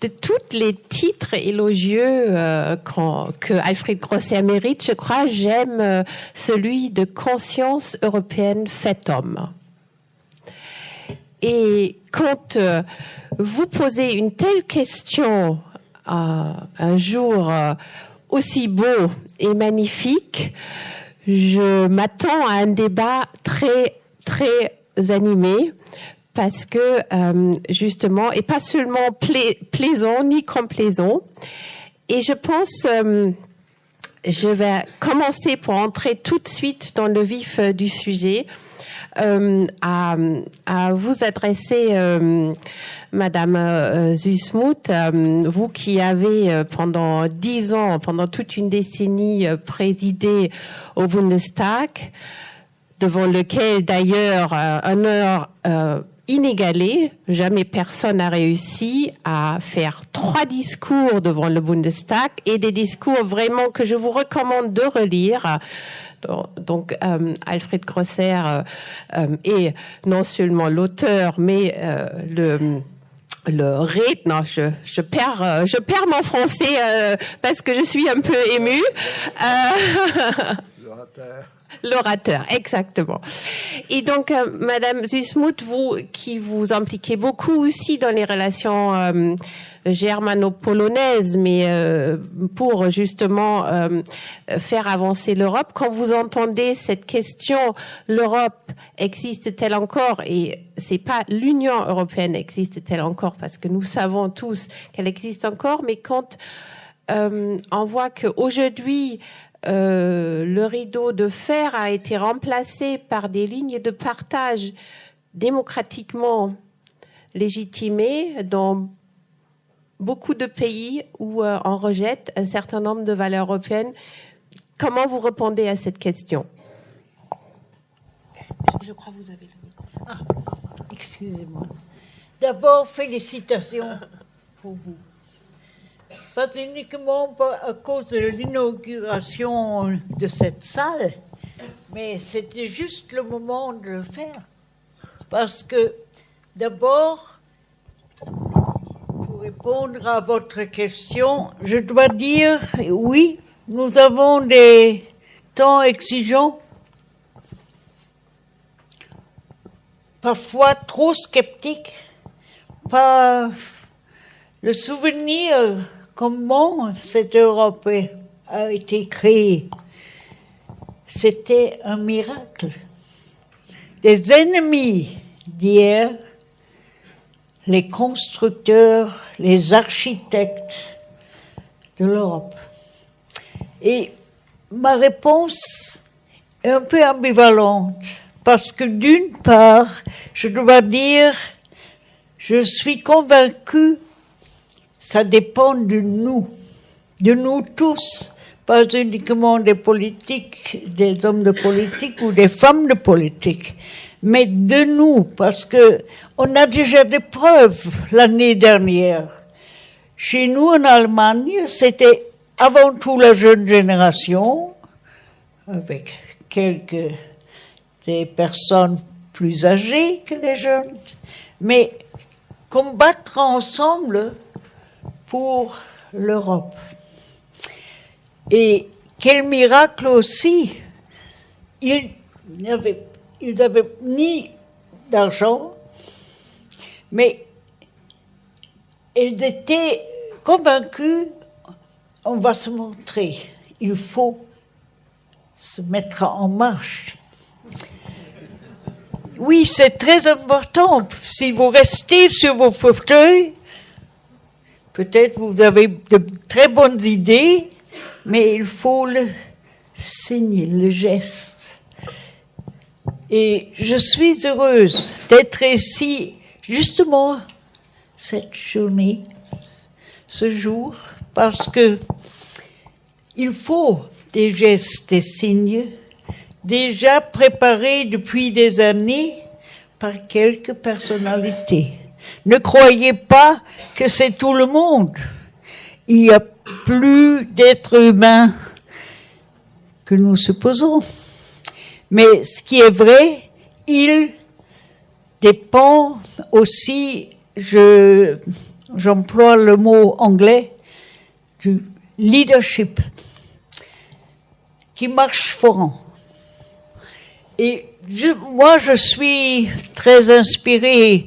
de tous les titres élogieux que Alfred Grosser mérite, je crois, j'aime celui de conscience européenne fait homme. Et quand vous posez une telle question un jour aussi beau et magnifique, je m'attends à un débat très, très animé parce que, justement, et pas seulement plaisant ni complaisant. Et je pense, je vais commencer pour entrer tout de suite dans le vif du sujet, à vous adresser, Madame Zussmuth, vous qui avez pendant 10 ans, pendant toute une décennie, présidé au Bundestag, devant lequel d'ailleurs un honneur inégalé, jamais personne n'a réussi à faire 3 discours devant le Bundestag et des discours vraiment que je vous recommande de relire. Donc, Alfred Grosser est non seulement l'auteur, mais le non, je perds mon français parce que je suis un peu émue. L'orateur, exactement. Et donc, Madame Zussmuth, vous qui vous impliquez beaucoup aussi dans les relations germano-polonaises, mais pour justement faire avancer l'Europe, quand vous entendez cette question, l'Europe existe-t-elle encore? Et c'est pas l'Union européenne existe-t-elle encore, parce que nous savons tous qu'elle existe encore, mais quand on voit qu'aujourd'hui, le rideau de fer a été remplacé par des lignes de partage démocratiquement légitimées dans beaucoup de pays où on rejette un certain nombre de valeurs européennes. Comment vous répondez à cette question? Je crois que vous avez le micro. Ah, excusez-moi. D'abord, félicitations pour vous. Pas uniquement à cause de l'inauguration de cette salle, mais c'était juste le moment de le faire. Parce que, d'abord, pour répondre à votre question, je dois dire, oui, nous avons des temps exigeants, parfois trop sceptiques, par le souvenir comment cette Europe a été créée. C'était un miracle. Les ennemis d'hier, les constructeurs, les architectes de l'Europe. Et ma réponse est un peu ambivalente, parce que d'une part, je dois dire, je suis convaincue, ça dépend de nous tous, pas uniquement des politiques, des hommes de politique ou des femmes de politique, mais de nous, parce que on a déjà des preuves l'année dernière. Chez nous, en Allemagne, c'était avant tout la jeune génération, avec quelques des personnes plus âgées que les jeunes, mais combattre ensemble pour l'Europe. Et quel miracle aussi, ils n'avaient ni d'argent, mais ils étaient convaincus, on va se montrer, il faut se mettre en marche. Oui, c'est très important. Si vous restez sur vos fauteuils, peut-être vous avez de très bonnes idées, mais il faut le signer, le geste. Et je suis heureuse d'être ici, justement, cette journée, ce jour, parce que il faut des gestes, des signes, déjà préparés depuis des années par quelques personnalités. Ne croyez pas que c'est tout le monde. Il y a plus d'êtres humains que nous supposons. Mais ce qui est vrai, il dépend aussi, j'emploie le mot anglais, du leadership, qui marche fort. Et moi, je suis très inspirée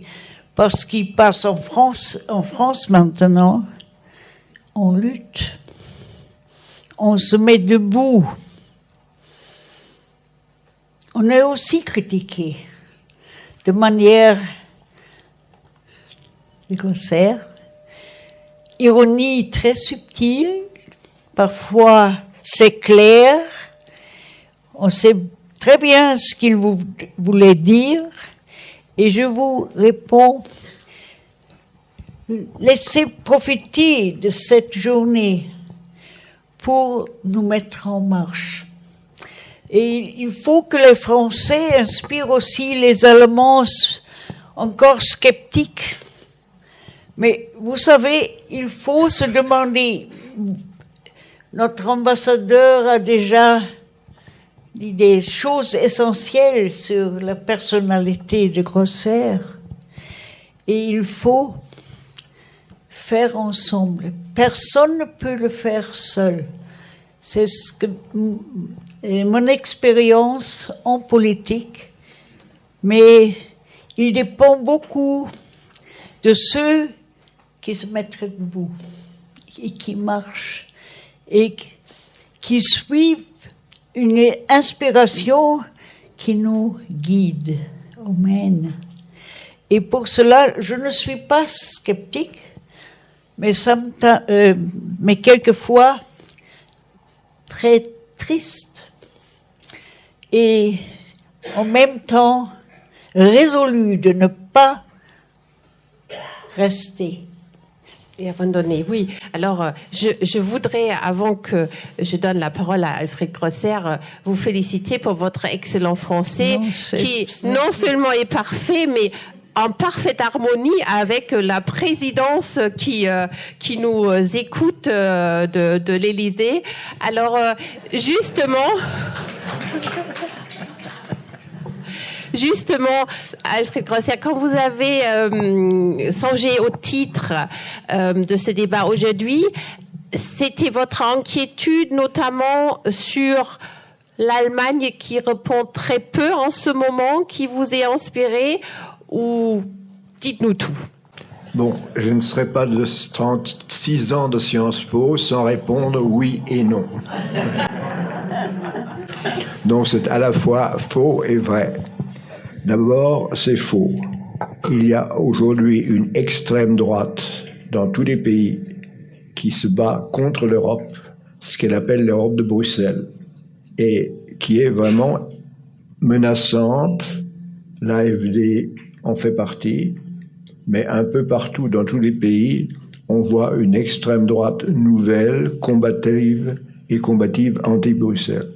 par ce qui passe en France maintenant. On lutte, on se met debout. On est aussi critiqué de manière grossaire, ironie très subtile, parfois c'est clair, on sait très bien ce qu'il voulait dire, et je vous réponds, laissez profiter de cette journée pour nous mettre en marche. Et il faut que les Français inspirent aussi les Allemands encore sceptiques. Mais vous savez, il faut se demander, notre ambassadeur a déjà dit des choses essentielles sur la personnalité de Grosser, et il faut faire ensemble. Personne ne peut le faire seul. C'est ce que mon expérience en politique, mais il dépend beaucoup de ceux qui se mettent debout et qui marchent et qui suivent une inspiration qui nous guide, mène. Et pour cela, je ne suis pas sceptique, mais quelquefois très triste et en même temps résolu de ne pas rester. Et abandonner, oui. Alors, je voudrais, avant que je donne la parole à Alfred Grosser, vous féliciter pour votre excellent français, qui non seulement est parfait, mais en parfaite harmonie avec la présidence qui nous écoute de l'Élysée. Alors, Justement, Alfred Grosser, quand vous avez songé au titre de ce débat aujourd'hui, c'était votre inquiétude notamment sur l'Allemagne qui répond très peu en ce moment, qui vous est inspiré, ou dites-nous tout. Bon, je ne serai pas de 36 ans de Sciences Po sans répondre oui et non. Donc c'est à la fois faux et vrai. D'abord, c'est faux. Il y a aujourd'hui une extrême droite dans tous les pays qui se bat contre l'Europe, ce qu'elle appelle l'Europe de Bruxelles, et qui est vraiment menaçante. L'AfD en fait partie, mais un peu partout dans tous les pays, on voit une extrême droite nouvelle, combative anti-Bruxelles.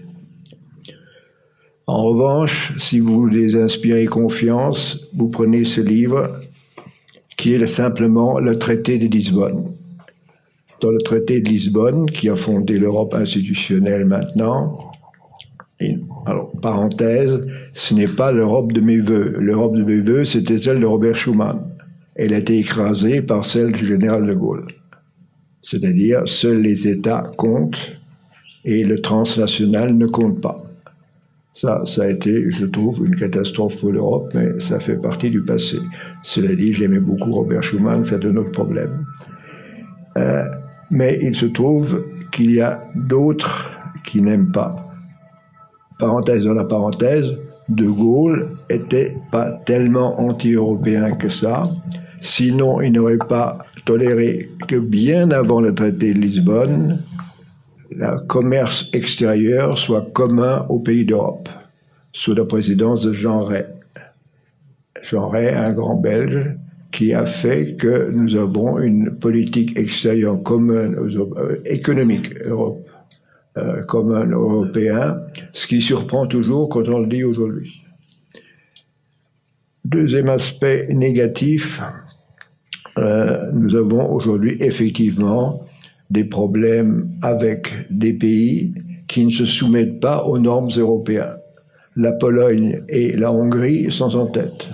En revanche, si vous voulez inspirer confiance, vous prenez ce livre qui est simplement le traité de Lisbonne. Dans le traité de Lisbonne, qui a fondé l'Europe institutionnelle maintenant, et, alors, parenthèse, ce n'est pas l'Europe de mes voeux. L'Europe de mes voeux, c'était celle de Robert Schuman. Elle a été écrasée par celle du général de Gaulle. C'est-à-dire, seuls les États comptent et le transnational ne compte pas. Ça a été, je trouve, une catastrophe pour l'Europe, mais ça fait partie du passé. Cela dit, j'aimais beaucoup Robert Schuman, c'est un autre problème. Mais il se trouve qu'il y a d'autres qui n'aiment pas. Parenthèse dans la parenthèse, De Gaulle était pas tellement anti-européen que ça, sinon il n'aurait pas toléré que bien avant le traité de Lisbonne, le commerce extérieur soit commun aux pays d'Europe, sous la présidence de Jean Rey. Jean Rey, un grand Belge, qui a fait que nous avons une politique extérieure commune, économique commune européen, ce qui surprend toujours quand on le dit aujourd'hui. Deuxième aspect négatif, nous avons aujourd'hui effectivement des problèmes avec des pays qui ne se soumettent pas aux normes européennes. La Pologne et la Hongrie sont en tête.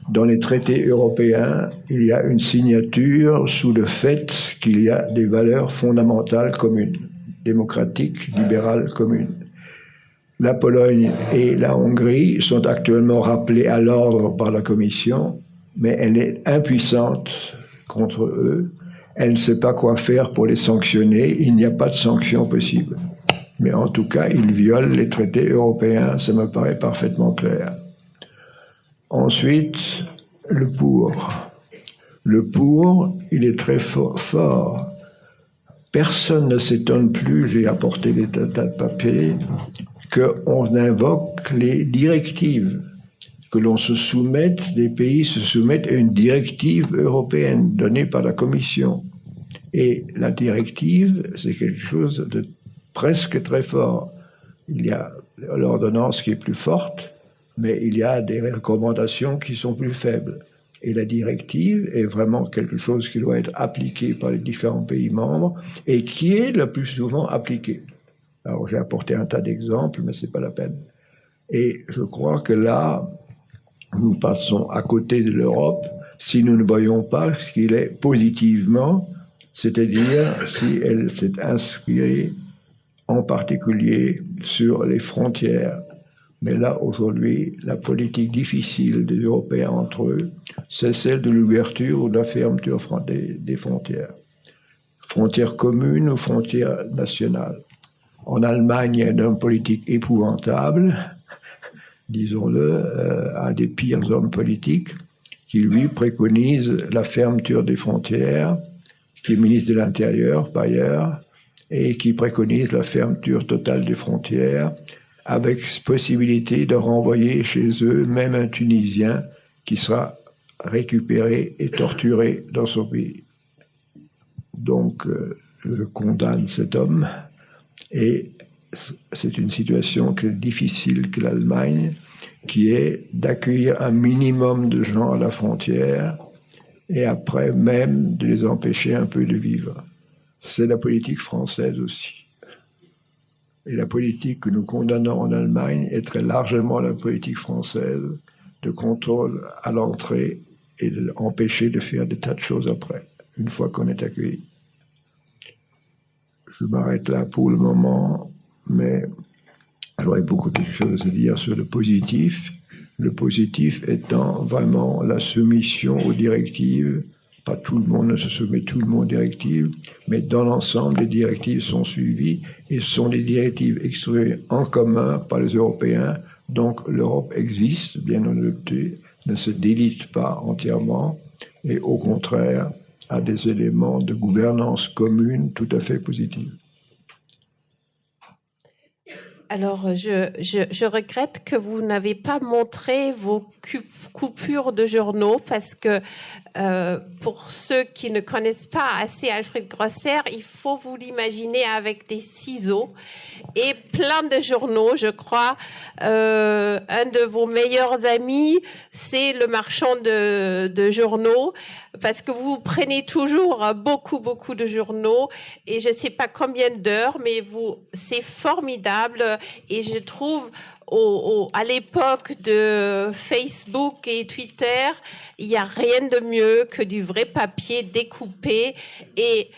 Dans les traités européens, il y a une signature sous le fait qu'il y a des valeurs fondamentales communes, démocratiques, libérales communes. La Pologne et la Hongrie sont actuellement rappelées à l'ordre par la Commission, mais elle est impuissante contre eux. Elle ne sait pas quoi faire pour les sanctionner. Il n'y a pas de sanctions possibles. Mais en tout cas, ils violent les traités européens. Ça me paraît parfaitement clair. Ensuite, le pour. Le pour, il est très fort. Personne ne s'étonne plus, j'ai apporté des tas de papiers, qu'on invoque les directives, que l'on se soumette, les pays se soumettent à une directive européenne donnée par la Commission. Et la directive, c'est quelque chose de presque très fort. Il y a l'ordonnance qui est plus forte, mais il y a des recommandations qui sont plus faibles. Et la directive est vraiment quelque chose qui doit être appliqué par les différents pays membres et qui est le plus souvent appliqué. Alors j'ai apporté un tas d'exemples, mais c'est pas la peine. Et je crois que là, nous passons à côté de l'Europe si nous ne voyons pas ce qu'il est positivement, c'est-à-dire si elle s'est inspirée en particulier sur les frontières. Mais là, aujourd'hui, la politique difficile des Européens entre eux, c'est celle de l'ouverture ou de la fermeture des frontières. Frontières communes ou frontières nationales. En Allemagne, il y a un homme politique épouvantable, disons-le, un des pires hommes politiques, qui lui préconise la fermeture des frontières, qui est ministre de l'Intérieur par ailleurs, et qui préconise la fermeture totale des frontières, avec possibilité de renvoyer chez eux même un Tunisien qui sera récupéré et torturé dans son pays. Donc, je condamne cet homme. Et c'est une situation difficile que l'Allemagne, qui est d'accueillir un minimum de gens à la frontière et après même de les empêcher un peu de vivre. C'est la politique française aussi. Et la politique que nous condamnons en Allemagne est très largement la politique française de contrôle à l'entrée et d'empêcher de faire des tas de choses après, une fois qu'on est accueilli. Je m'arrête là pour le moment, mais j'aurais beaucoup de choses à dire sur le positif. Le positif étant vraiment la soumission aux directives. Pas tout le monde ne se soumet tout le monde aux directives, mais dans l'ensemble, les directives sont suivies et ce sont des directives exprimées en commun par les Européens. Donc l'Europe existe, bien entendu, ne se délite pas entièrement et au contraire a des éléments de gouvernance commune tout à fait positifs. Alors, je regrette que vous n'avez pas montré vos coupures de journaux parce que pour ceux qui ne connaissent pas assez Alfred Grosser, il faut vous l'imaginer avec des ciseaux et plein de journaux, je crois. Un de vos meilleurs amis, c'est le marchand de journaux parce que vous prenez toujours beaucoup de journaux et je ne sais pas combien d'heures, mais c'est formidable et je trouve à l'époque de Facebook et Twitter, il n'y a rien de mieux que du vrai papier découpé et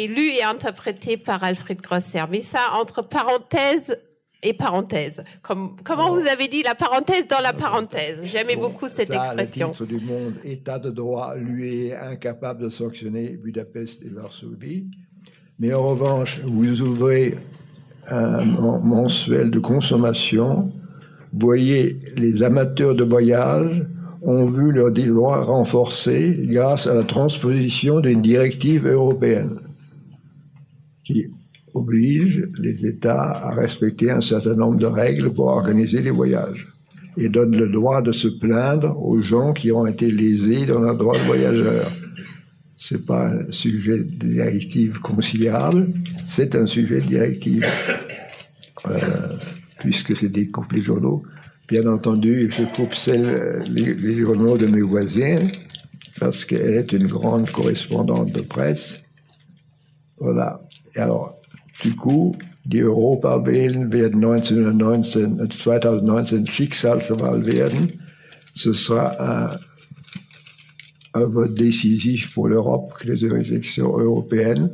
lu et interprété par Alfred Grosser. Mais ça, entre parenthèses et parenthèses. Comment vous avez dit la parenthèse dans la parenthèse? J'aimais beaucoup cette expression. Le titre du Monde, État de droit, lui est incapable de sanctionner Budapest et Varsovie. Mais en revanche, vous ouvrez un mensuel de consommation, voyez, les amateurs de voyage ont vu leurs droits renforcés grâce à la transposition d'une directive européenne qui oblige les États à respecter un certain nombre de règles pour organiser les voyages et donne le droit de se plaindre aux gens qui ont été lésés dans leur droit de voyageur. C'est pas un sujet de directive considérable, c'est un sujet de directive. Puisque c'est découpe les journaux. Bien entendu, je coupe les journaux de mes voisines, parce qu'elle est une grande correspondante de presse. Voilà. Et alors, du coup, die Europawahlen werden 2019 Schicksalswahl werden. ce sera un vote décisif pour l'Europe que les élections européennes.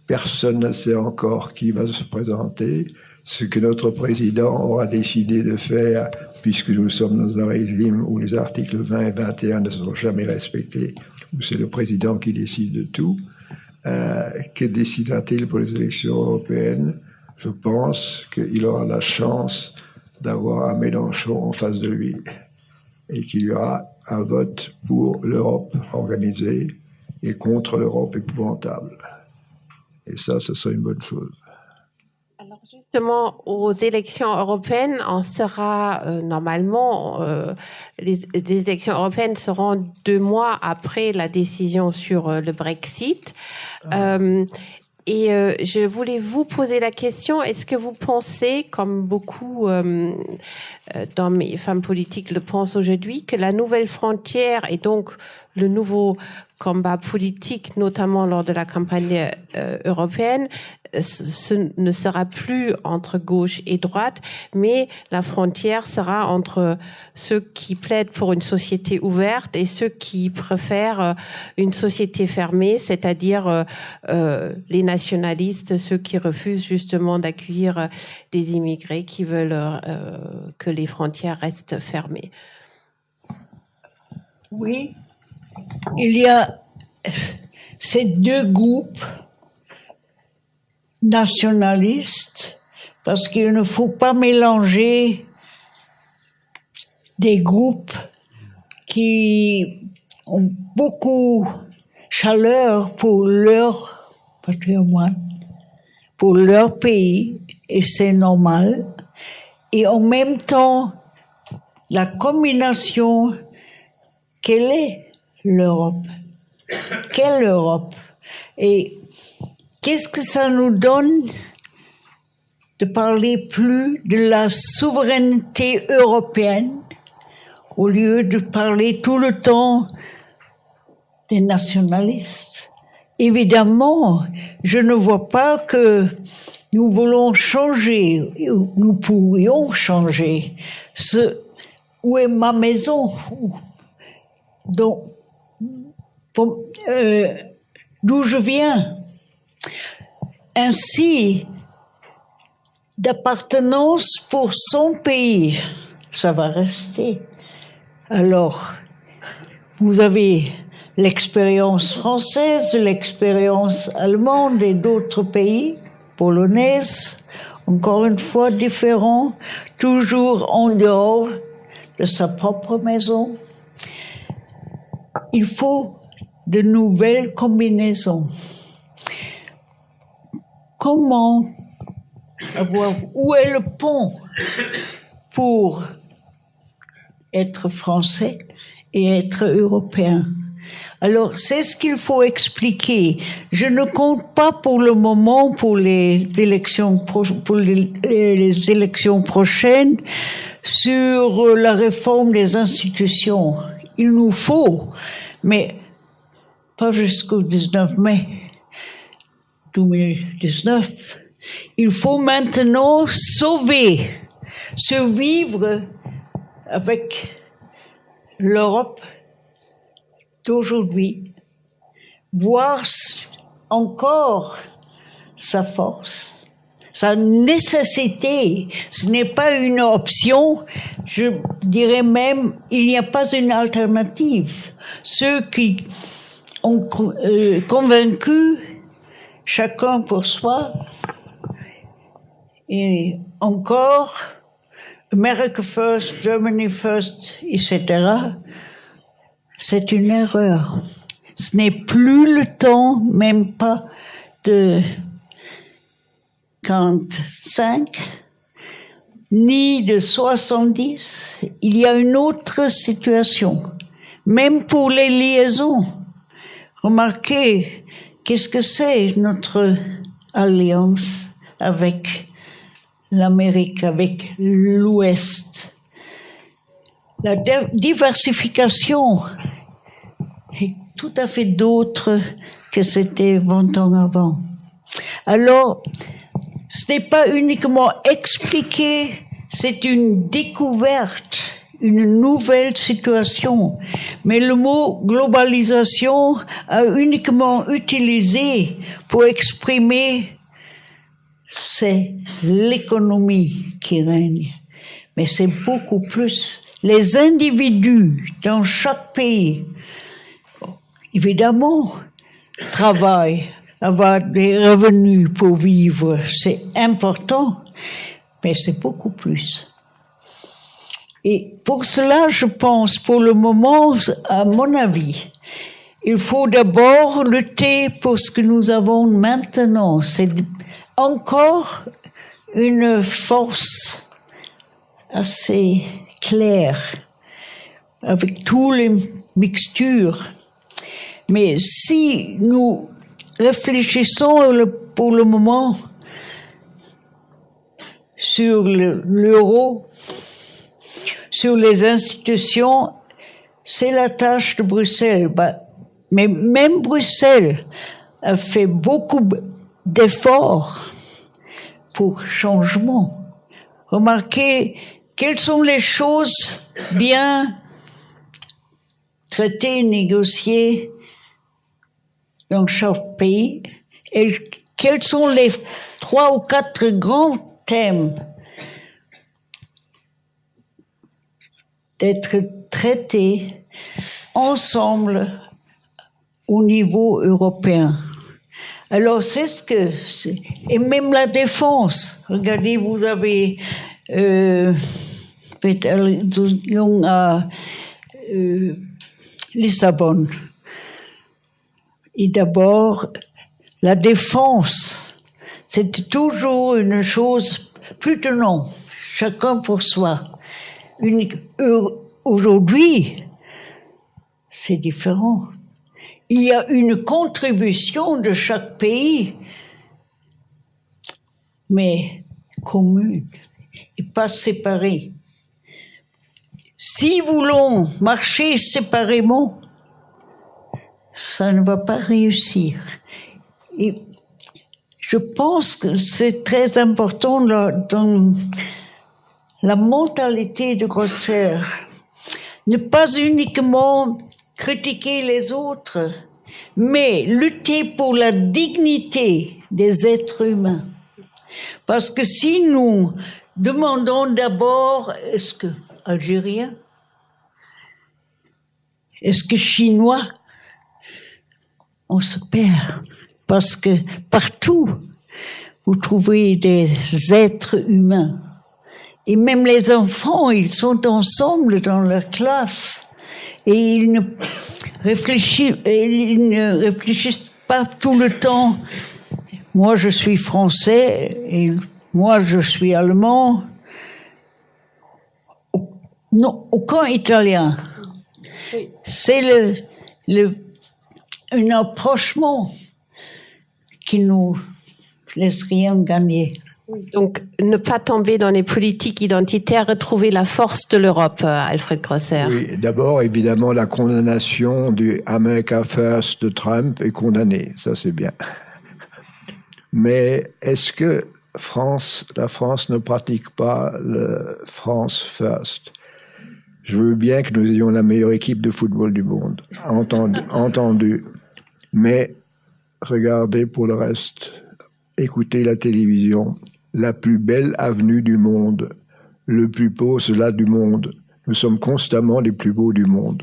Personne ne sait encore qui va se présenter. Ce que notre président aura décidé de faire, puisque nous sommes dans un régime où les articles 20 et 21 ne seront jamais respectés, où c'est le président qui décide de tout, que décidera-t-il pour les élections européennes? Je pense qu'il aura la chance d'avoir un Mélenchon en face de lui et qu'il y aura un vote pour l'Europe organisée et contre l'Europe épouvantable. Et ça, ce serait une bonne chose. Alors justement, aux élections européennes, on sera normalement, les élections européennes seront 2 mois après la décision sur le Brexit. Et je voulais vous poser la question, est-ce que vous pensez, comme beaucoup dans mes femmes politiques le pensent aujourd'hui, que la nouvelle frontière et donc le nouveau combat politique, notamment lors de la campagne européenne, ce ne sera plus entre gauche et droite, mais la frontière sera entre ceux qui plaident pour une société ouverte et ceux qui préfèrent une société fermée, c'est-à-dire les nationalistes, ceux qui refusent justement d'accueillir des immigrés qui veulent que les frontières restent fermées. Oui, il y a ces 2 groupes nationalistes, parce qu'il ne faut pas mélanger des groupes qui ont beaucoup de chaleur pour leur patrimoine, pour leur pays, et c'est normal, et en même temps, la combinaison, quelle est l'Europe? Quelle Europe? Et qu'est-ce que ça nous donne de parler plus de la souveraineté européenne au lieu de parler tout le temps des nationalistes? Évidemment, je ne vois pas que nous voulons changer, nous pourrions changer. Où est ma maison? D'où je viens? Ainsi, d'appartenance pour son pays, ça va rester. Alors, vous avez l'expérience française, l'expérience allemande et d'autres pays, polonaise, encore une fois différents, toujours en dehors de sa propre maison. Il faut de nouvelles combinaisons. Comment avoir, où est le pont pour être français et être européen? Alors, c'est ce qu'il faut expliquer. Je ne compte pas pour le moment pour les élections prochaines sur la réforme des institutions. Il nous faut, mais pas jusqu'au 19 mai 2019. Il faut maintenant survivre avec l'Europe d'aujourd'hui, voir encore sa force, sa nécessité. Ce n'est pas une option, je dirais même, il n'y a pas une alternative. Ceux qui ont convaincu, chacun pour soi, et encore, America First, Germany First, etc., c'est une erreur. Ce n'est plus le temps, même pas de 45, ni de 70. Il y a une autre situation. Même pour les liaisons. Remarquez, qu'est-ce que c'est notre alliance avec l'Amérique, avec l'Ouest? La diversification est tout à fait d'autre que c'était 20 ans avant. Alors, ce n'est pas uniquement expliqué, c'est une découverte, une nouvelle situation. Mais le mot globalisation a uniquement utilisé pour exprimer c'est l'économie qui règne. Mais c'est beaucoup plus les individus dans chaque pays, évidemment, travaillent, avoir des revenus pour vivre, c'est important, mais c'est beaucoup plus. Et pour cela, je pense, pour le moment, à mon avis, il faut d'abord lutter pour ce que nous avons maintenant. C'est encore une force assez claire, avec toutes les mixtures. Mais si nous réfléchissons pour le moment sur l'euro, sur les institutions, c'est la tâche de Bruxelles. Mais même Bruxelles a fait beaucoup d'efforts pour changement. Remarquez quelles sont les choses bien traitées, négociées dans chaque pays et quels sont les 3 ou 4 grands thèmes d'être traités ensemble au niveau européen. Alors c'est ce que c'est. Et même la défense. Regardez, vous avez fait allusion à Lissabonne. Et d'abord, la défense, c'est toujours une chose plus tenante, chacun pour soi. Aujourd'hui, c'est différent. Il y a une contribution de chaque pays, mais commune et pas séparée. Si nous voulons marcher séparément, ça ne va pas réussir. Et je pense que c'est très important dans la mentalité de Grosser. Ne pas uniquement critiquer les autres, mais lutter pour la dignité des êtres humains. Parce que si nous demandons d'abord, est-ce que Algérien, est-ce que Chinois, on se perd. Parce que partout, vous trouvez des êtres humains. Et même les enfants, ils sont ensemble dans leur classe. Et ils ne réfléchissent pas tout le temps. Moi, je suis français et moi, je suis allemand. Non, aucun italien. Oui. C'est un approchement qui nous laisse rien gagner. Donc, ne pas tomber dans les politiques identitaires, retrouver la force de l'Europe, Alfred Grosser. Oui, d'abord, évidemment, la condamnation du America First de Trump est condamnée, ça c'est bien. Mais est-ce que la France ne pratique pas le France First? Je veux bien que nous ayons la meilleure équipe de football du monde, entendu. Mais regardez pour le reste, écoutez la télévision, la plus belle avenue du monde, le plus beau cela du monde. Nous sommes constamment les plus beaux du monde.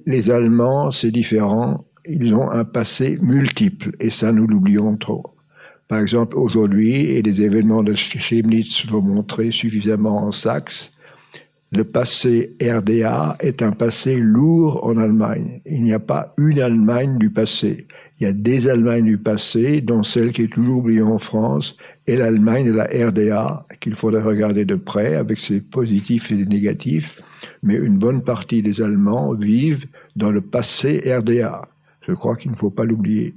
Les Allemands, c'est différent, ils ont un passé multiple, et ça nous l'oublions trop. Par exemple, aujourd'hui, et les événements de Chemnitz l'ont montré suffisamment en Saxe, le passé RDA est un passé lourd en Allemagne. Il n'y a pas une Allemagne du passé. Il y a des Allemagnes du passé, dont celle qui est toujours oubliée en France, et l'Allemagne de la RDA, qu'il faudrait regarder de près, avec ses positifs et ses négatifs. Mais une bonne partie des Allemands vivent dans le passé RDA. Je crois qu'il ne faut pas l'oublier.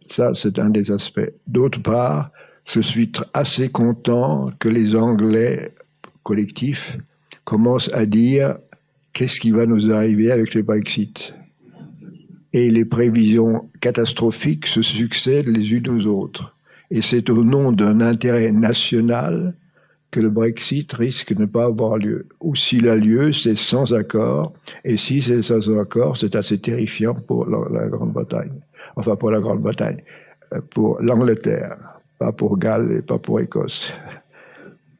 Ça, c'est un des aspects. D'autre part, je suis assez content que les Anglais collectifs commencent à dire qu'est-ce qui va nous arriver avec le Brexit. Et les prévisions catastrophiques se succèdent les unes aux autres. Et c'est au nom d'un intérêt national que le Brexit risque de ne pas avoir lieu. Ou s'il a lieu, c'est sans accord. Et si c'est sans accord, c'est assez terrifiant pour la Grande-Bretagne. Enfin, pour la Grande-Bretagne. Pour l'Angleterre. Pas pour Galles et pas pour Écosse.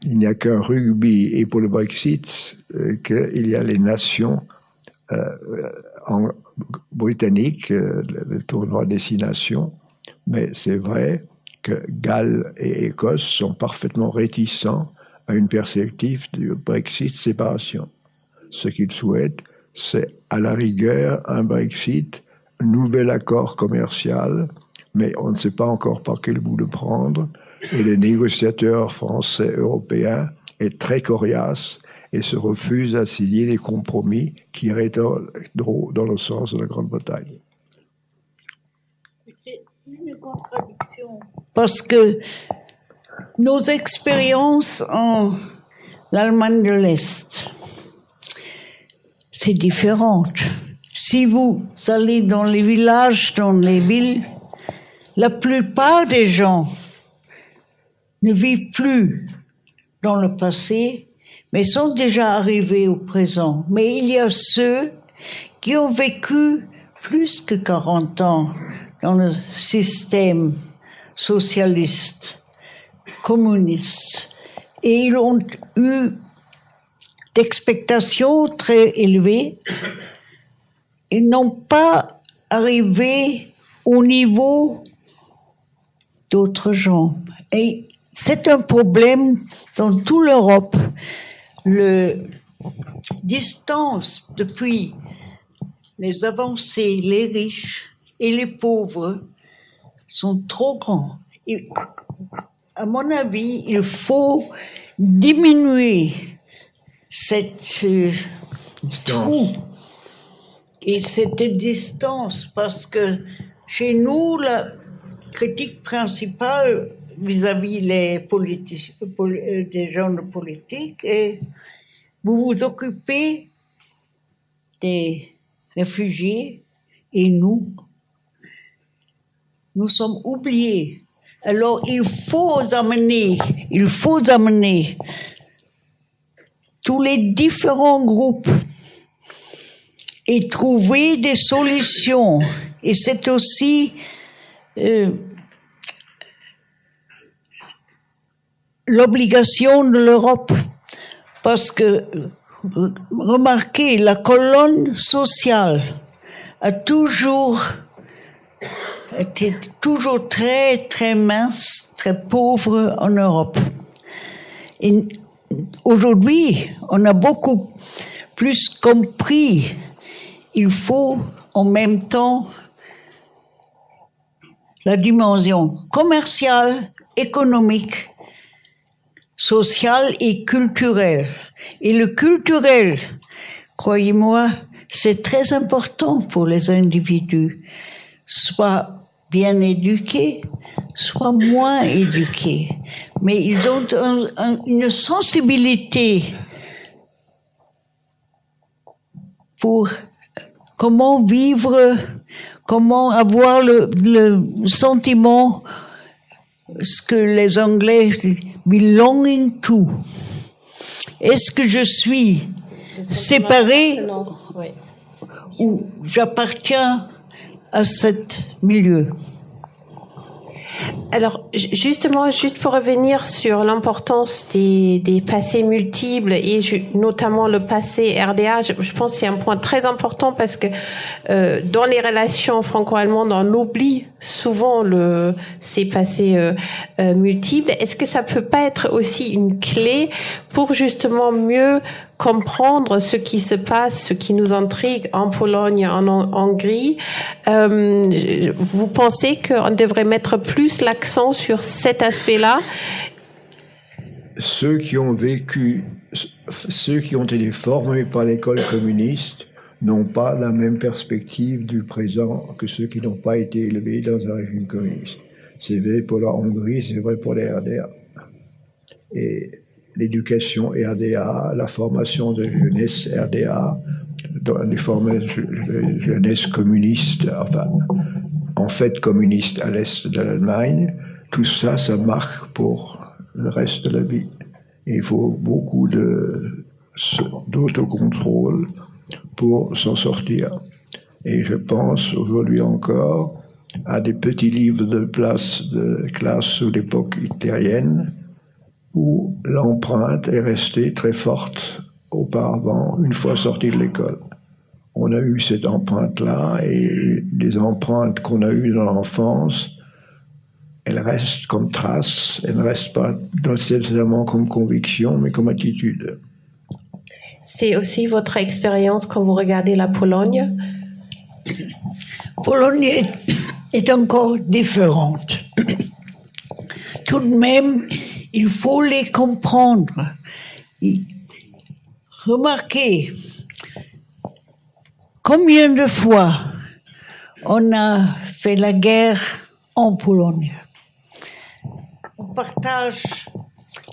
Il n'y a qu'un rugby. Et pour le Brexit, qu'il y a les nations britanniques, le tournoi des 6 nations. Mais c'est vrai que Galles et Écosse sont parfaitement réticents à une perspective de Brexit séparation. Ce qu'ils souhaitent, c'est à la rigueur un Brexit, un nouvel accord commercial, mais on ne sait pas encore par quel bout le prendre. Et les négociateurs français européens est très coriace et se refusent à signer les compromis qui iraient dans le sens de la Grande-Bretagne. C'est une contradiction. Parce que nos expériences en l'Allemagne de l'Est, c'est différent. Si vous allez dans les villages, dans les villes, la plupart des gens ne vivent plus dans le passé, mais sont déjà arrivés au présent. Mais il y a ceux qui ont vécu plus que 40 ans dans le système socialiste, communiste, et ils ont eu d'expectations très élevées. Ils n'ont pas arrivé au niveau d'autres gens. Et c'est un problème dans toute l'Europe. La distance depuis les avancées, les riches et les pauvres sont trop grands. Et, à mon avis, il faut diminuer cette trou et cette distance, parce que chez nous, la critique principale vis-à-vis des gens politiques est: vous vous occupez des réfugiés et nous sommes oubliés. Alors il faut amener tous les différents groupes et trouver des solutions. Et c'est aussi l'obligation de l'Europe, parce que, remarquez, la colonne sociale a toujours été très, très mince, très pauvre en Europe. Et aujourd'hui, on a beaucoup plus compris. Il faut en même temps la dimension commerciale, économique, sociale et culturelle. Et le culturel, croyez-moi, c'est très important pour les individus, soit bien éduqués, soit moins éduqués. Mais ils ont une sensibilité pour comment vivre, comment avoir le sentiment, ce que les Anglais disent, belonging to. Est-ce que je suis séparé ou j'appartiens à cet milieu? Alors, justement, juste pour revenir sur l'importance des passés multiples et notamment le passé RDA, je pense que c'est un point très important parce que dans les relations franco-allemandes, on oublie souvent ces passés multiples. Est-ce que ça peut pas être aussi une clé pour justement mieux comprendre ce qui se passe, ce qui nous intrigue en Pologne, en Hongrie? Vous pensez qu'on devrait mettre plus l'accent sur cet aspect-là? Ceux qui ont été formés par l'école communiste n'ont pas la même perspective du présent que ceux qui n'ont pas été élevés dans un régime communiste. C'est vrai pour la Hongrie, c'est vrai pour les RDA. Et l'éducation RDA, la formation de jeunesse RDA, les formations de jeunesse communiste, enfin, en fait communiste à l'est de l'Allemagne, tout ça, ça marque pour le reste de la vie. Il faut beaucoup d'autocontrôle pour s'en sortir. Et je pense aujourd'hui encore à des petits livres de classe sous l'époque hitlérienne où l'empreinte est restée très forte auparavant, une fois sorti de l'école. On a eu cette empreinte-là, et les empreintes qu'on a eues dans l'enfance, elles restent comme traces, elles ne restent pas nécessairement comme conviction, mais comme attitude. C'est aussi votre expérience quand vous regardez la Pologne? Pologne est encore différente. Tout de même, il faut les comprendre. Remarquez, combien de fois on a fait la guerre en Pologne?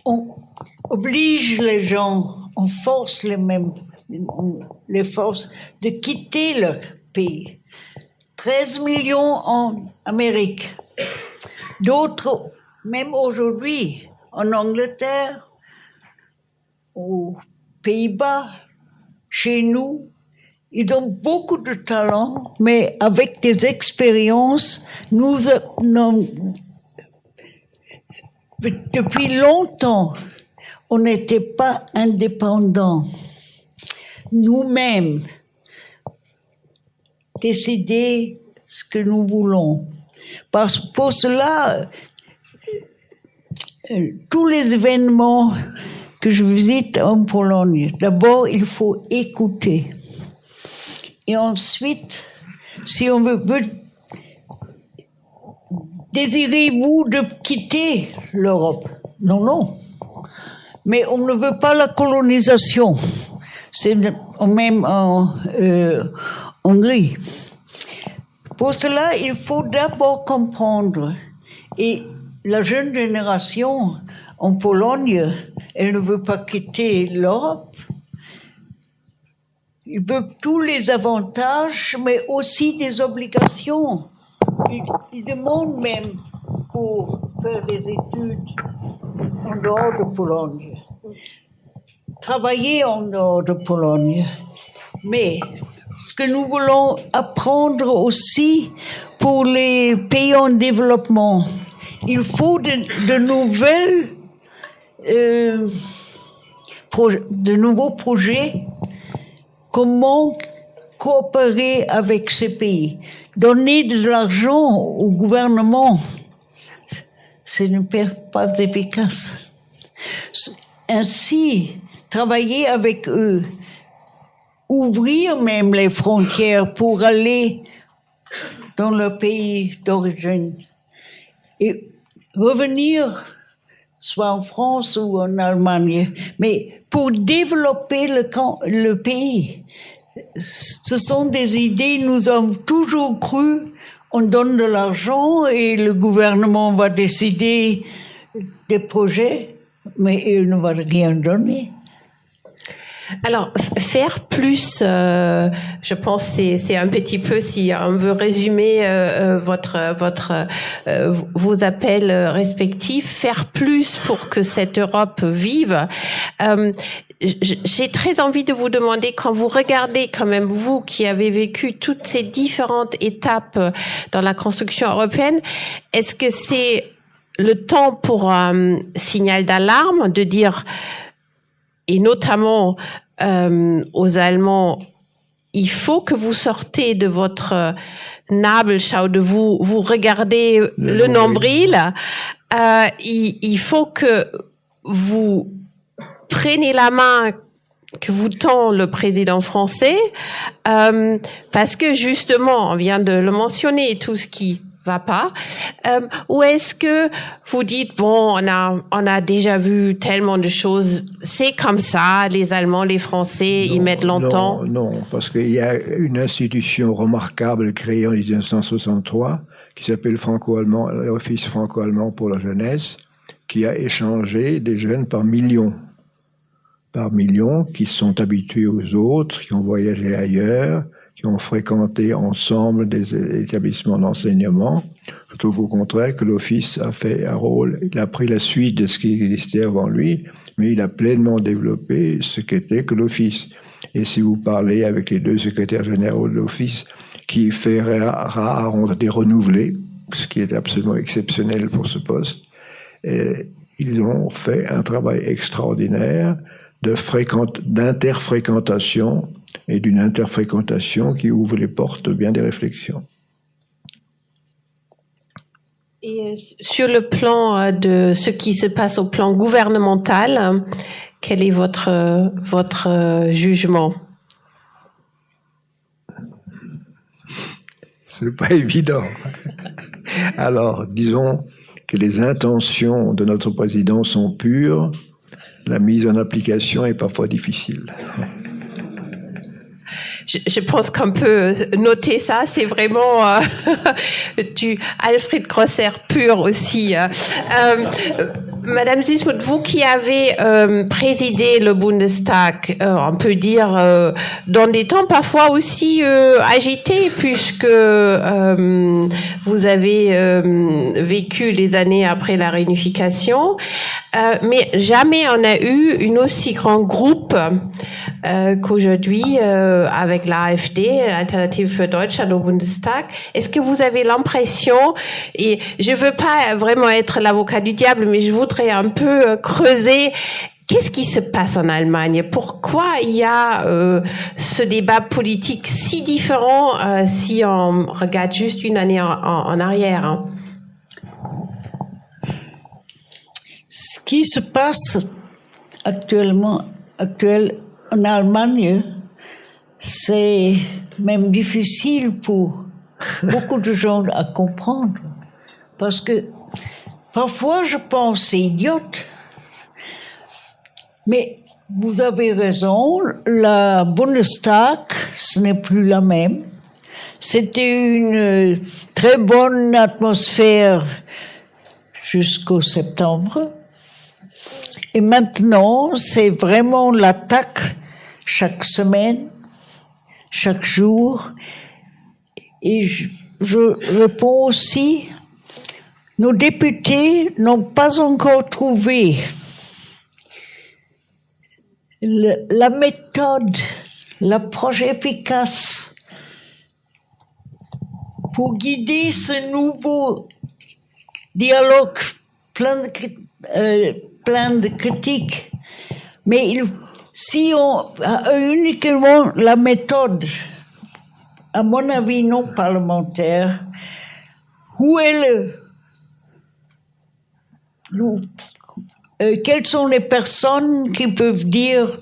On oblige les gens, on force les forces de quitter leur pays. 13 millions en Amérique. D'autres, même aujourd'hui, en Angleterre, aux Pays-Bas, chez nous, ils ont beaucoup de talent, mais avec des expériences, depuis longtemps, on n'était pas indépendants. Nous-mêmes, décider ce que nous voulons. Pour cela, tous les événements que je visite en Pologne, d'abord, il faut écouter. Et ensuite, si on veut désirez-vous de quitter l'Europe? Non, non. Mais on ne veut pas la colonisation. C'est même en Hongrie. Pour cela, il faut d'abord comprendre. Et la jeune génération en Pologne, elle ne veut pas quitter l'Europe. Ils veulent tous les avantages, mais aussi des obligations. Ils demandent même pour faire des études en dehors de Pologne, travailler en dehors de Pologne. Mais ce que nous voulons apprendre aussi pour les pays en développement, il faut de nouveaux projets. Comment coopérer avec ces pays? Donner de l'argent au gouvernement, ce n'est pas efficace. Ainsi, travailler avec eux, ouvrir même les frontières pour aller dans leur pays d'origine et revenir soit en France ou en Allemagne, mais pour développer le pays. Ce sont des idées, nous avons toujours cru, on donne de l'argent et le gouvernement va décider des projets, mais il ne va rien donner. Alors, faire plus, je pense, c'est un petit peu, si on veut résumer vos appels respectifs, faire plus pour que cette Europe vive. J'ai très envie de vous demander, quand vous regardez quand même, vous qui avez vécu toutes ces différentes étapes dans la construction européenne, est-ce que c'est le temps pour un signal d'alarme de dire, et notamment aux Allemands, il faut que vous sortez de votre Nabelschau, de vous regardez le nombril, il faut que vous prenez la main que vous tend le président français, parce que justement, on vient de le mentionner, tout ce qui va pas, ou est-ce que vous dites, bon, on a déjà vu tellement de choses, c'est comme ça, les Allemands, les Français, ils mettent longtemps? Non, parce qu'il y a une institution remarquable créée en 1963 qui s'appelle l'Office franco-allemand pour la jeunesse, qui a échangé des jeunes par millions, qui sont habitués aux autres, qui ont voyagé ailleurs, qui ont fréquenté ensemble des établissements d'enseignement. Je trouve au contraire que l'Office a fait un rôle, il a pris la suite de ce qui existait avant lui, mais il a pleinement développé ce qu'était que l'Office. Et si vous parlez avec les 2 secrétaires généraux de l'Office, qui fait rare ont été renouvelés, ce qui est absolument exceptionnel pour ce poste, et ils ont fait un travail extraordinaire d'interfréquentation et d'une interfréquentation qui ouvre les portes bien des réflexions. Et sur le plan de ce qui se passe au plan gouvernemental, quel est votre jugement? C'est pas évident. Alors, disons que les intentions de notre président sont pures, la mise en application est parfois difficile. Je pense qu'on peut noter ça, c'est vraiment du Alfred Grosser pur aussi. Madame Süssmuth, vous qui avez présidé le Bundestag, on peut dire dans des temps parfois aussi agités, puisque vous avez vécu les années après la réunification, mais jamais on a eu un aussi grand groupe qu'aujourd'hui avec l'AfD, Alternative für Deutschland au Bundestag. Est-ce que vous avez l'impression, et je veux pas vraiment être l'avocat du diable, mais je voudrais un peu creuser, qu'est-ce qui se passe en Allemagne? Pourquoi il y a ce débat politique si différent si on regarde juste une année en arrière, hein? Ce qui se passe actuellement en Allemagne, c'est même difficile pour beaucoup de gens à comprendre. Parce que parfois je pense c'est idiote. Mais vous avez raison, la Bundestag, ce n'est plus la même. C'était une très bonne atmosphère jusqu'au septembre. Et maintenant, c'est vraiment l'attaque chaque semaine, chaque jour. Et je réponds aussi, nos députés n'ont pas encore trouvé la méthode, l'approche efficace pour guider ce nouveau dialogue plein de critiques. Mais si on a uniquement la méthode, à mon avis non parlementaire, où est quelles sont les personnes qui peuvent dire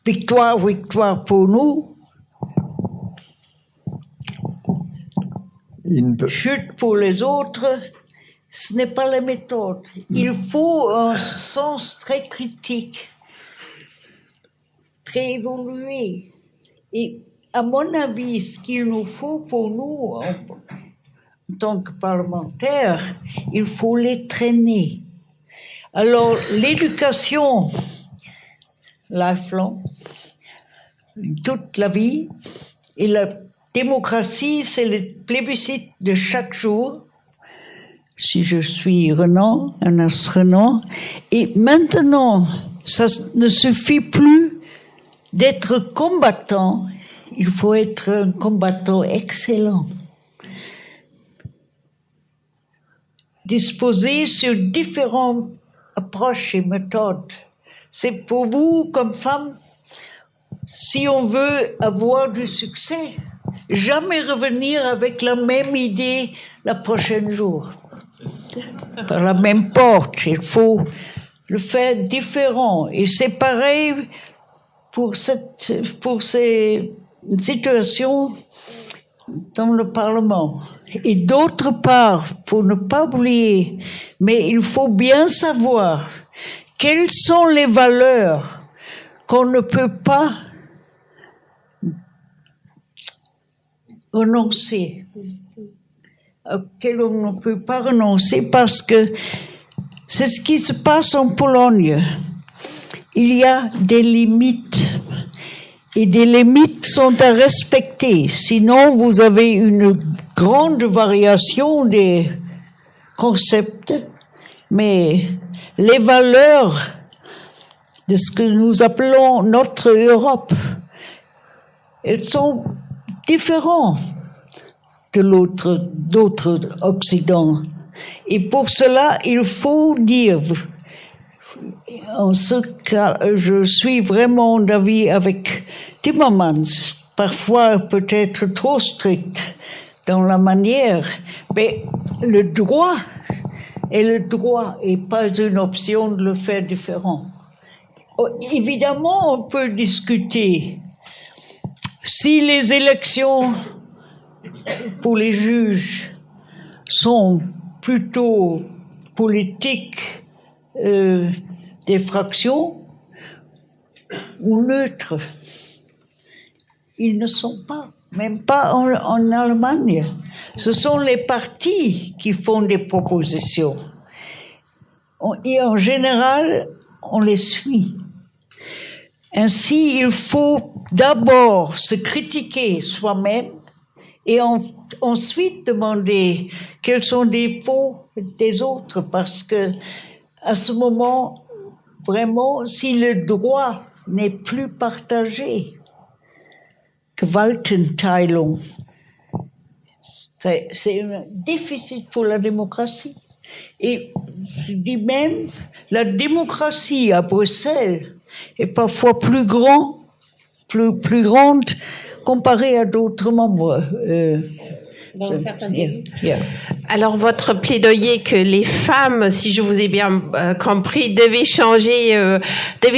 victoire, victoire pour nous, chute pour les autres? Ce n'est pas la méthode. Il faut un sens très critique, très évolué. Et à mon avis, ce qu'il nous faut pour nous, en tant que parlementaires, il faut les traîner. Alors, l'éducation, lifelong, toute la vie, et la démocratie, c'est le plébiscite de chaque jour. Si je suis Renan, Ernest Renan, et maintenant, ça ne suffit plus d'être combattant, il faut être un combattant excellent. Disposé sur différentes approches et méthodes. C'est pour vous, comme femme, si on veut avoir du succès, jamais revenir avec la même idée la prochaine jour. Par la même porte, il faut le faire différent. Et c'est pareil pour ces situations dans le Parlement. Et d'autre part, pour ne pas oublier, mais il faut bien savoir quelles sont les valeurs qu'on ne peut pas renoncer, auxquelles on ne peut pas renoncer, parce que c'est ce qui se passe en Pologne. Il y a des limites. Et des limites sont à respecter. Sinon, vous avez une grande variation des concepts. Mais les valeurs de ce que nous appelons notre Europe, elles sont différentes de d'autres Occidents. Et pour cela, il faut dire, en ce cas, je suis vraiment d'avis avec Timmermans, parfois peut-être trop strict dans la manière, mais le droit et pas une option de le faire différent. Évidemment, on peut discuter si les élections pour les juges sont plutôt politiques, des fractions, ou neutres. Ils ne sont pas, même pas en Allemagne. Ce sont les partis qui font des propositions. Et en général, on les suit. Ainsi, il faut d'abord se critiquer soi-même et ensuite demander quels sont les défauts des autres, parce que à ce moment, vraiment, si le droit n'est plus partagé, Gewaltenteilung, c'est un déficit pour la démocratie. Et je dis même, la démocratie à Bruxelles est parfois plus grande comparée à d'autres membres. Dans certains pays. Alors, votre plaidoyer que les femmes, si je vous ai bien compris, devaient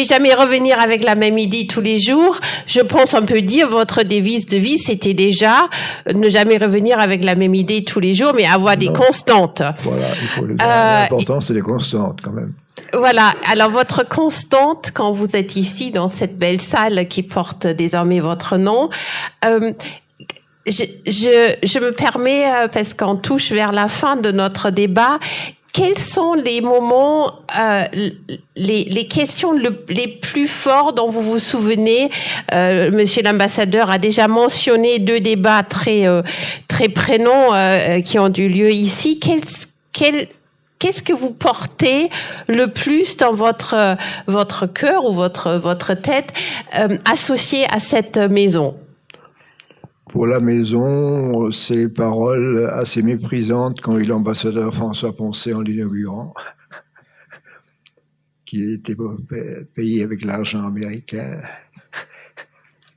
jamais revenir avec la même idée tous les jours. Je pense on peut dire votre devise de vie, c'était déjà ne jamais revenir avec la même idée tous les jours, mais avoir des constantes. Voilà, il faut le dire. L'important, c'est les constantes quand même. Voilà. Alors, votre constante, quand vous êtes ici, dans cette belle salle qui porte désormais votre nom, je me permets, parce qu'on touche vers la fin de notre débat, quels sont les moments, les questions les plus fortes dont vous vous souvenez? Monsieur l'ambassadeur a déjà mentionné 2 débats très prenants qui ont eu lieu ici. Qu'est-ce que vous portez le plus dans votre cœur ou votre tête associé à cette maison? Pour la maison, c'est les paroles assez méprisantes qu'ont eu l'ambassadeur François Poncet en l'inaugurant, qu'il était payé avec l'argent américain.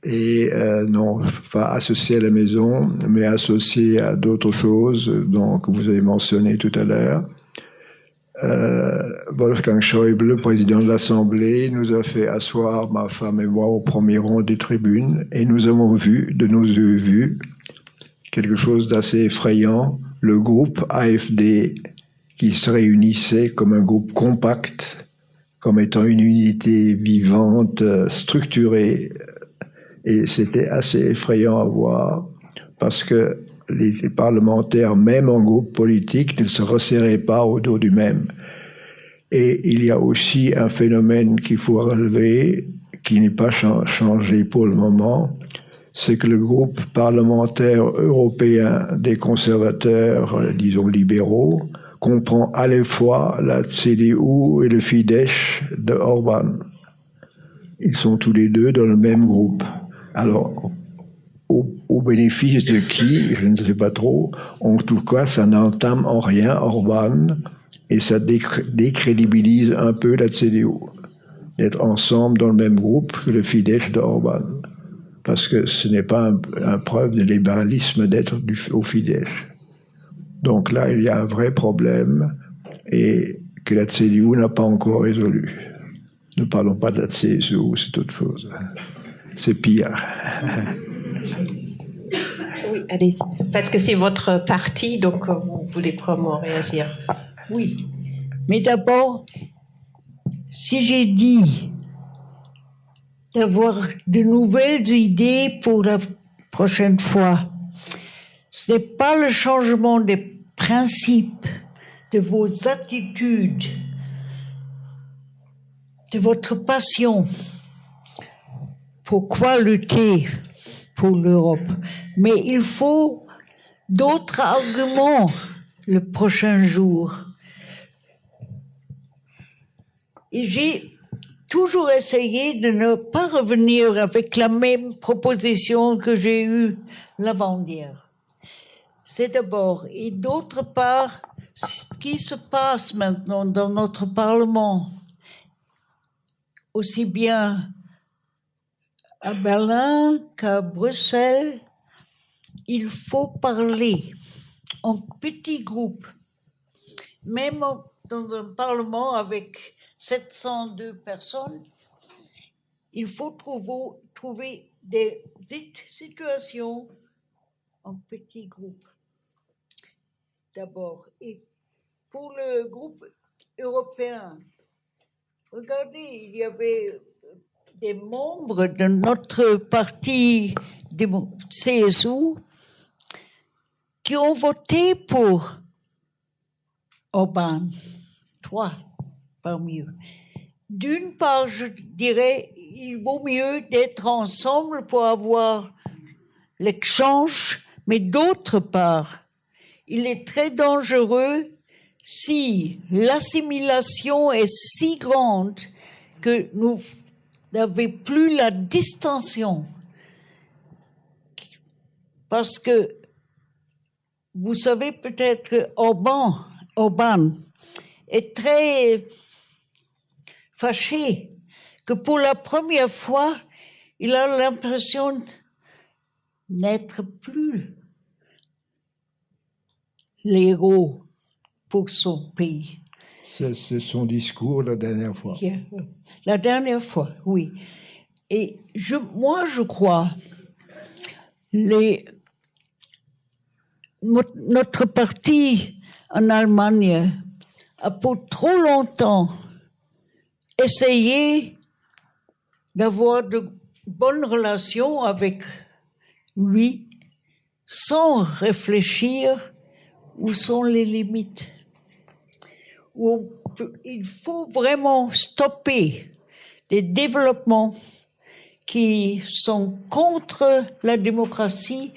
Et non, pas associé à la maison, mais associé à d'autres choses, donc vous avez mentionné tout à l'heure. Wolfgang Schäuble, président de l'Assemblée, nous a fait asseoir ma femme et moi au premier rang des tribunes et nous avons vu, de nos yeux vus, quelque chose d'assez effrayant, le groupe AfD qui se réunissait comme un groupe compact, comme étant une unité vivante, structurée, et c'était assez effrayant à voir parce que les parlementaires, même en groupe politique, ne se resserraient pas au dos du même. Et il y a aussi un phénomène qu'il faut relever, qui n'est pas changé pour le moment, c'est que le groupe parlementaire européen des conservateurs, disons libéraux, comprend à la fois la CDU et le Fidesz de Orban. Ils sont tous les deux dans le même groupe. Alors, au bénéfice de qui, je ne sais pas trop. En tout cas, ça n'entame en rien Orban et ça décrédibilise un peu la CDU d'être ensemble dans le même groupe que le Fidesz d'Orban. Parce que ce n'est pas une preuve de libéralisme d'être au Fidesz. Donc là, il y a un vrai problème et que la CDU n'a pas encore résolu. Ne parlons pas de la CSU, c'est autre chose. C'est pire. Oui, allez-y. Parce que c'est votre parti, donc vous voulez probablement réagir. Oui. Mais d'abord, si j'ai dit d'avoir de nouvelles idées pour la prochaine fois, ce n'est pas le changement des principes, de vos attitudes, de votre passion. Pourquoi lutter pour l'Europe? Mais il faut d'autres arguments le prochain jour. Et j'ai toujours essayé de ne pas revenir avec la même proposition que j'ai eue l'avant-hier. C'est d'abord, et d'autre part, ce qui se passe maintenant dans notre Parlement, aussi bien à Berlin qu'à Bruxelles, il faut parler en petits groupes. Même dans un Parlement avec 702 personnes, il faut trouver des situations en petits groupes. D'abord, et pour le groupe européen, regardez, il y avait des membres de notre parti CSU qui ont voté pour Orbán, 3 parmi eux. D'une part, je dirais, il vaut mieux d'être ensemble pour avoir l'échange, mais d'autre part, il est très dangereux si l'assimilation est si grande que nous n'avons plus la distinction. Parce que vous savez peut-être que Orbán est très fâché que pour la première fois, il a l'impression n'être plus l'héros pour son pays. C'est son discours la dernière fois. La dernière fois, oui. Et moi, je crois, notre parti en Allemagne a pour trop longtemps essayé d'avoir de bonnes relations avec lui sans réfléchir où sont les limites. Il faut vraiment stopper des développements qui sont contre la démocratie,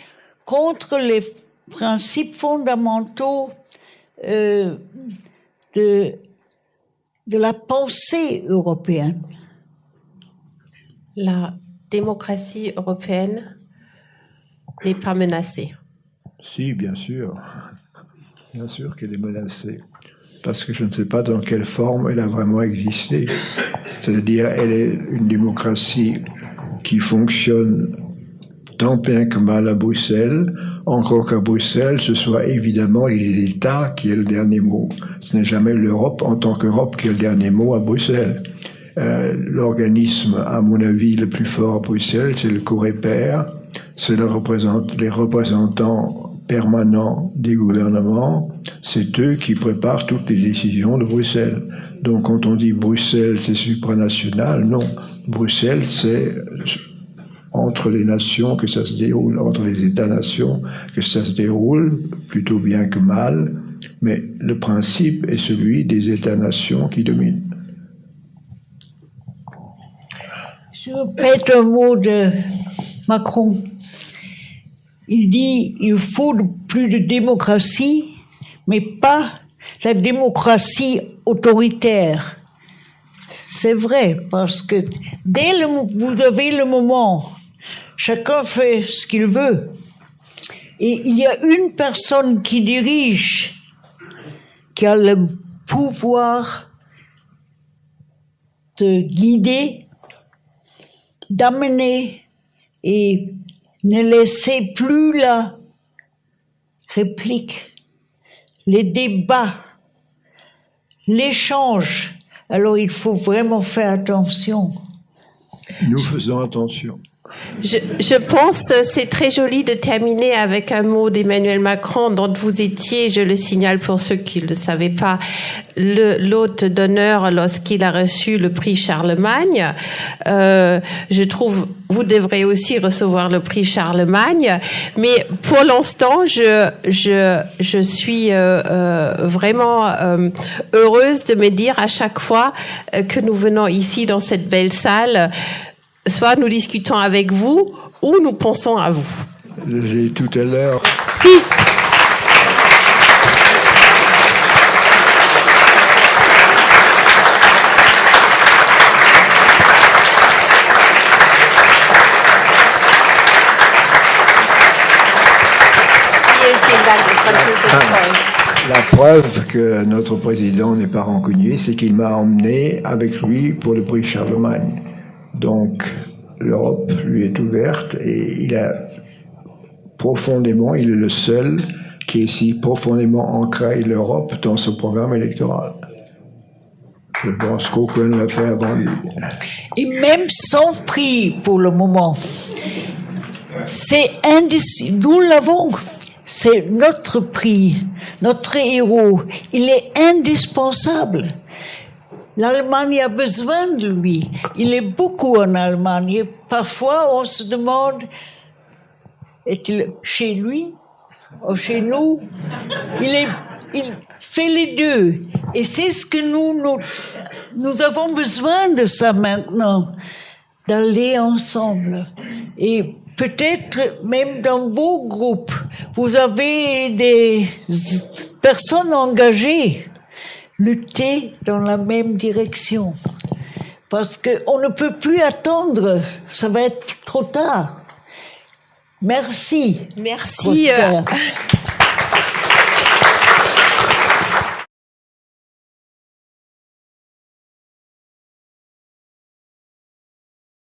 contre les principes fondamentaux de la pensée européenne. La démocratie européenne n'est pas menacée. Si, bien sûr. Bien sûr qu'elle est menacée. Parce que je ne sais pas dans quelle forme elle a vraiment existé. C'est-à-dire, elle est une démocratie qui fonctionne tant bien que mal à Bruxelles, encore qu'à Bruxelles, ce soit évidemment les États qui aient le dernier mot. Ce n'est jamais l'Europe en tant qu'Europe qui a le dernier mot à Bruxelles. L'organisme, à mon avis, le plus fort à Bruxelles, c'est le Coreper, c'est les représentants permanents des gouvernements, c'est eux qui préparent toutes les décisions de Bruxelles. Donc quand on dit Bruxelles, c'est supranational, non. Bruxelles, c'est entre les nations que ça se déroule, entre les États-nations que ça se déroule, plutôt bien que mal, mais le principe est celui des États-nations qui dominent. Je répète un mot de Macron. Il dit il faut plus de démocratie, mais pas la démocratie autoritaire. C'est vrai, parce que vous avez le moment, chacun fait ce qu'il veut, et il y a une personne qui dirige, qui a le pouvoir de guider, d'amener et ne laisser plus la réplique, les débats, l'échange. Alors il faut vraiment faire attention. Nous faisons attention. Je pense que c'est très joli de terminer avec un mot d'Emmanuel Macron dont vous étiez, je le signale pour ceux qui ne le savaient pas, l'hôte d'honneur lorsqu'il a reçu le prix Charlemagne. Je trouve vous devrez aussi recevoir le prix Charlemagne, mais pour l'instant, je suis vraiment heureuse de me dire à chaque fois que nous venons ici dans cette belle salle, soit nous discutons avec vous ou nous pensons à vous. J'ai tout à l'heure... Si. preuve que notre président n'est pas rancunier, c'est qu'il m'a emmené avec lui pour le prix Charlemagne. Donc, l'Europe lui est ouverte et il est le seul qui est si profondément ancré l'Europe dans ce programme électoral. Je pense qu'aucun ne l'a fait avant lui. Et même sans prix pour le moment, nous l'avons. C'est notre prix, notre héros. Il est indispensable. L'Allemagne a besoin de lui. Il est beaucoup en Allemagne. Et parfois, on se demande, est-il chez lui ou chez nous? Il fait les deux. Et c'est ce que nous avons besoin de ça maintenant, d'aller ensemble. Et peut-être même dans vos groupes, vous avez des personnes engagées, lutter dans la même direction. Parce qu'on ne peut plus attendre, ça va être trop tard. Merci. Merci.